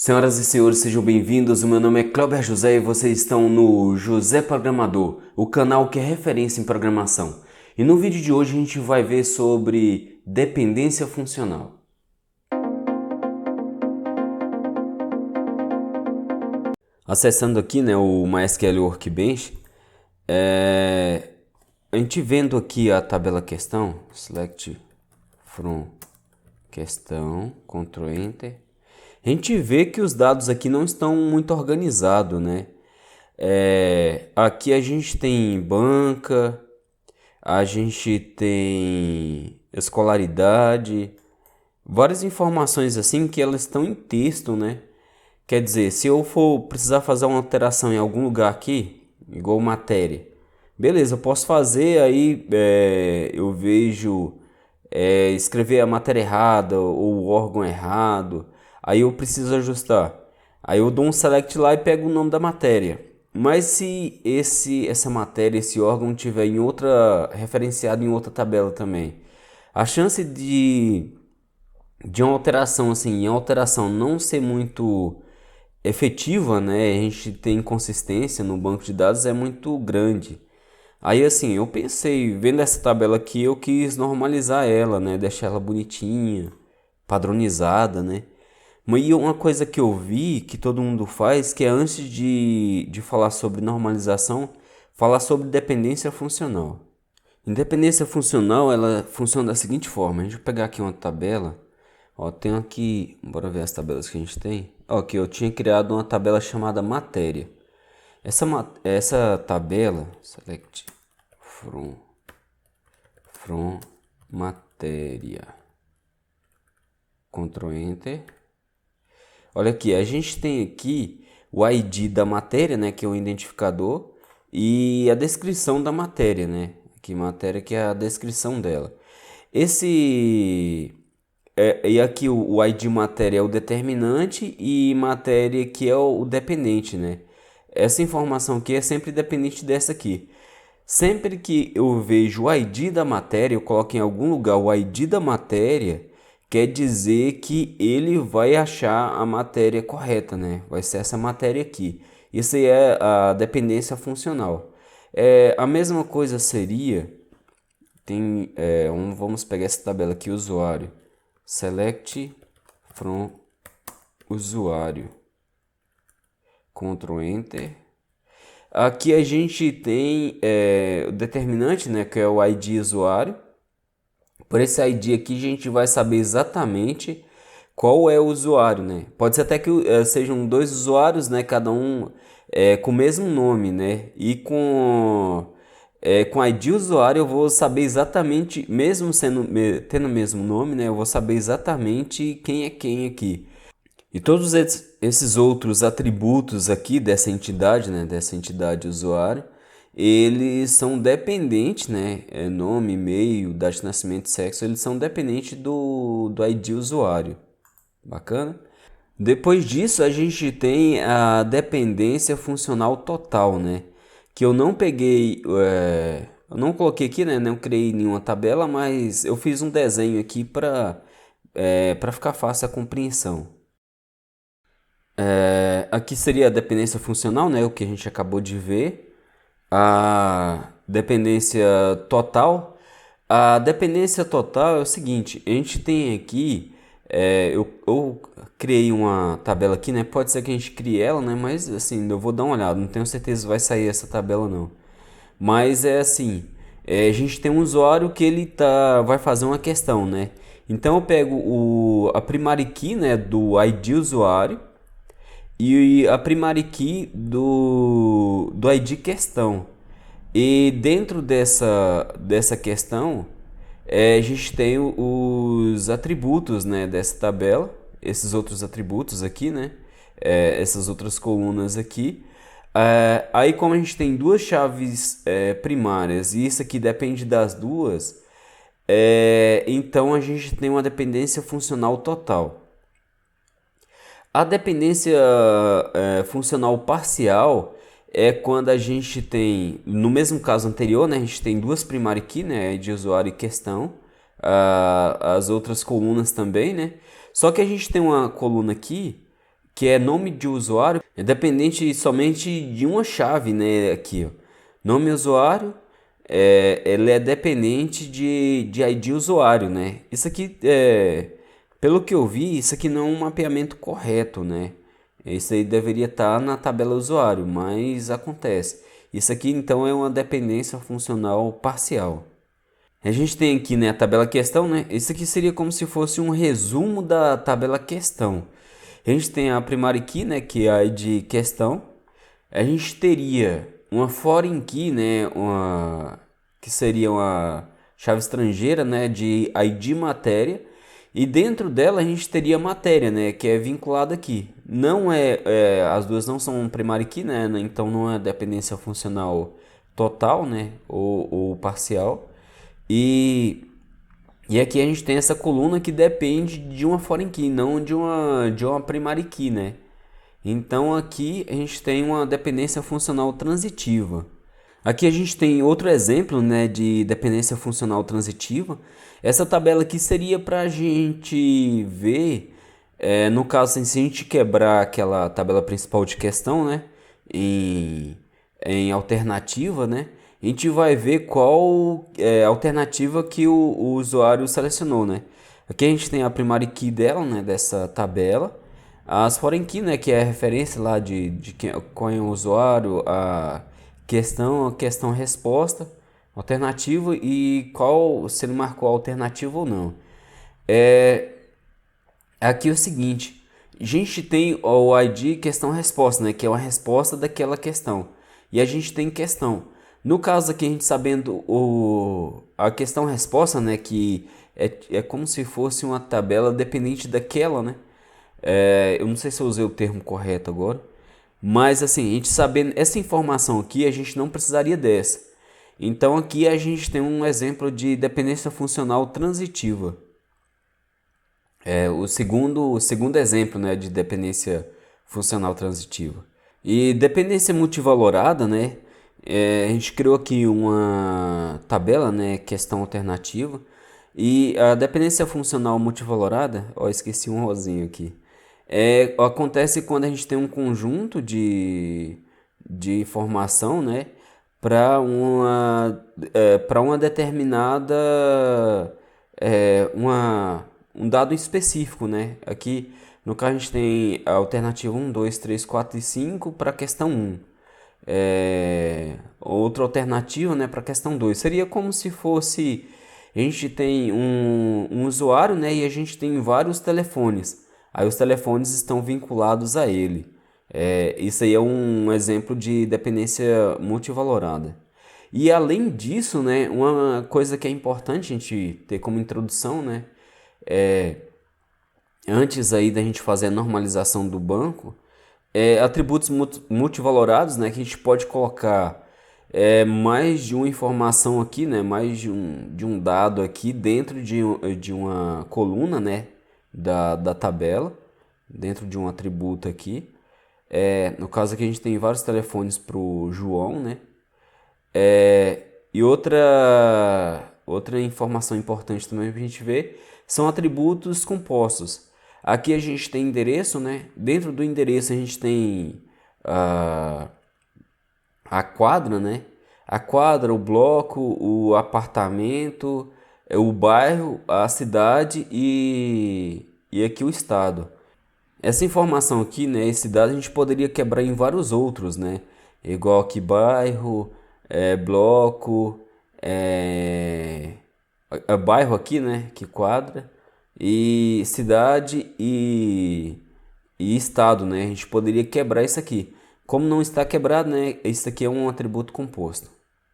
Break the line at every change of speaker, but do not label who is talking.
Senhoras e senhores, sejam bem-vindos. O meu nome é Cléber José e vocês estão no José Programador, o canal que é referência em programação. E no vídeo de hoje a gente vai ver sobre dependência funcional. Acessando aqui, o MySQL Workbench, a gente vendo aqui a tabela questão, select from questão, Ctrl Enter, a gente vê que os dados aqui não estão muito organizados, né? Aqui a gente tem banca, a gente tem escolaridade, várias informações assim que elas estão em texto, né? Quer dizer, se eu for precisar fazer uma alteração em algum lugar aqui, igual matéria, beleza, eu posso fazer, aí eu vejo escrever a matéria errada ou o órgão errado, aí eu preciso ajustar. Aí eu dou um select lá e pego o nome da matéria. Mas se essa matéria, esse órgão tiver em outra referenciado em outra tabela também, a chance de uma alteração assim, a alteração não ser muito efetiva, né? A gente tem inconsistência no banco de dados é muito grande. Aí assim, eu pensei, vendo essa tabela aqui, eu quis normalizar ela, né? Deixar ela bonitinha, padronizada, né? Mas e uma coisa que eu vi que todo mundo faz, que é antes de falar sobre normalização, falar sobre dependência funcional. Independência funcional, ela funciona da seguinte forma. A gente vai pegar aqui uma tabela. Ó, tenho aqui, bora ver as tabelas que a gente tem. Ó, aqui eu tinha criado uma tabela chamada matéria. Essa tabela, select from matéria, Ctrl Enter. Olha aqui, a gente tem aqui o ID da matéria, né, que é o identificador, e a descrição da matéria, né? Aqui matéria que é a descrição dela. E aqui o ID matéria é o determinante e matéria que é o dependente, né? Essa informação aqui é sempre dependente dessa aqui. Sempre que eu vejo o ID da matéria, eu coloco em algum lugar o ID da matéria, quer dizer que ele vai achar a matéria correta, né? Vai ser essa matéria aqui. Isso aí é a dependência funcional. A mesma coisa seria, vamos pegar essa tabela aqui, usuário. Select from usuário. Ctrl Enter. Aqui a gente tem o determinante, né, que é o ID usuário. Por esse ID aqui a gente vai saber exatamente qual é o usuário, né? Pode ser até que sejam dois usuários, né, cada um com o mesmo nome, né? E com ID usuário eu vou saber exatamente, mesmo tendo o mesmo nome, né? Eu vou saber exatamente quem é quem aqui. E todos esses outros atributos aqui dessa entidade, né, dessa entidade usuário, eles são dependentes, né, nome, e-mail, data de nascimento, sexo, eles são dependentes do ID usuário. Bacana? Depois disso, a gente tem a dependência funcional total, né, que eu não peguei, eu não coloquei aqui, né, não criei nenhuma tabela, mas eu fiz um desenho aqui para ficar fácil a compreensão. Aqui seria a dependência funcional, né? O que a gente acabou de ver. A dependência total. A dependência total é o seguinte: a gente tem aqui. Eu criei uma tabela aqui, né? Pode ser que a gente crie ela, né? Mas assim, eu vou dar uma olhada. Não tenho certeza se vai sair essa tabela, não. Mas é assim: a gente tem um usuário que ele vai fazer uma questão, né? Então eu pego a primary key, né? Do ID usuário e a primary key do ID questão. E dentro dessa questão, a gente tem os atributos, né, dessa tabela, esses outros atributos aqui, né, essas outras colunas aqui. Aí como a gente tem duas chaves primárias e isso aqui depende das duas, então a gente tem uma dependência funcional total. A dependência funcional parcial é quando a gente tem, no mesmo caso anterior, né, a gente tem duas primary key, né, de usuário e questão, as outras colunas também, né? Só que a gente tem uma coluna aqui que é nome de usuário, é dependente somente de uma chave, né? Aqui, ó. Nome usuário, ele é dependente de ID usuário, né? Isso aqui, pelo que eu vi, isso aqui não é um mapeamento correto, né? Isso aí deveria estar na tabela usuário, mas acontece. Isso aqui então é uma dependência funcional parcial. A gente tem aqui, né, a tabela questão, né? Isso aqui seria como se fosse um resumo da tabela questão. A gente tem a primary key, né, que é a ID questão. A gente teria uma foreign key, né, que seria uma chave estrangeira, né, de ID matéria. E dentro dela a gente teria matéria, né, que é vinculada aqui. Não as duas não são primary key, né, então não é dependência funcional total, né, ou parcial. E aqui a gente tem essa coluna que depende de uma foreign key, não de uma primary key, né? Então aqui a gente tem uma dependência funcional transitiva. Aqui a gente tem outro exemplo, né, de dependência funcional transitiva. Essa tabela aqui seria para a gente ver, no caso, assim, se a gente quebrar aquela tabela principal de questão, né, em alternativa, né, a gente vai ver qual é a alternativa que o usuário selecionou, né. Aqui a gente tem a primary key dela, né, dessa tabela. As foreign key, né, que é a referência lá de qual é o usuário, a questão resposta, alternativa e qual se ele marcou a alternativa ou não. É, aqui é o seguinte, a gente tem o ID questão resposta, né, que é uma resposta daquela questão. E a gente tem questão. No caso aqui a gente sabendo a questão resposta, né, que é como se fosse uma tabela dependente daquela, né? Eu não sei se eu usei o termo correto agora, mas assim, a gente sabendo essa informação aqui, a gente não precisaria dessa. Então aqui a gente tem um exemplo de dependência funcional transitiva. O segundo exemplo, né, de dependência funcional transitiva. E dependência multivalorada, né? A gente criou aqui uma tabela, né, questão alternativa. E a dependência funcional multivalorada, ó, esqueci um rosinho aqui. Acontece quando a gente tem um conjunto de informação, né, para uma determinada um dado específico, né? Aqui no caso a gente tem a alternativa 1, 2, 3, 4 e 5 para a questão 1. Outra alternativa, né, para a questão 2 seria como se fosse a gente tem um usuário, né, e a gente tem vários telefones. Aí os telefones estão vinculados a ele. Isso aí é um exemplo de dependência multivalorada. E além disso, né, uma coisa que é importante a gente ter como introdução, né, antes aí da gente fazer a normalização do banco, atributos multivalorados, né, que a gente pode colocar mais de uma informação aqui, né, mais de um dado aqui dentro de uma coluna, né, da tabela, dentro de um atributo aqui. No caso aqui a gente tem vários telefones para o João, né? E outra informação importante também para a gente ver são atributos compostos. Aqui a gente tem endereço, né? Dentro do endereço a gente tem a quadra, né? A quadra, o bloco, o apartamento, o bairro, a cidade e aqui o estado. Essa informação aqui, né, esse dado a gente poderia quebrar em vários outros, né? Igual aqui bairro, bloco, bairro aqui, né, que quadra, e cidade e estado, né? A gente poderia quebrar isso aqui. Como não está quebrado, né, isso aqui é um atributo composto.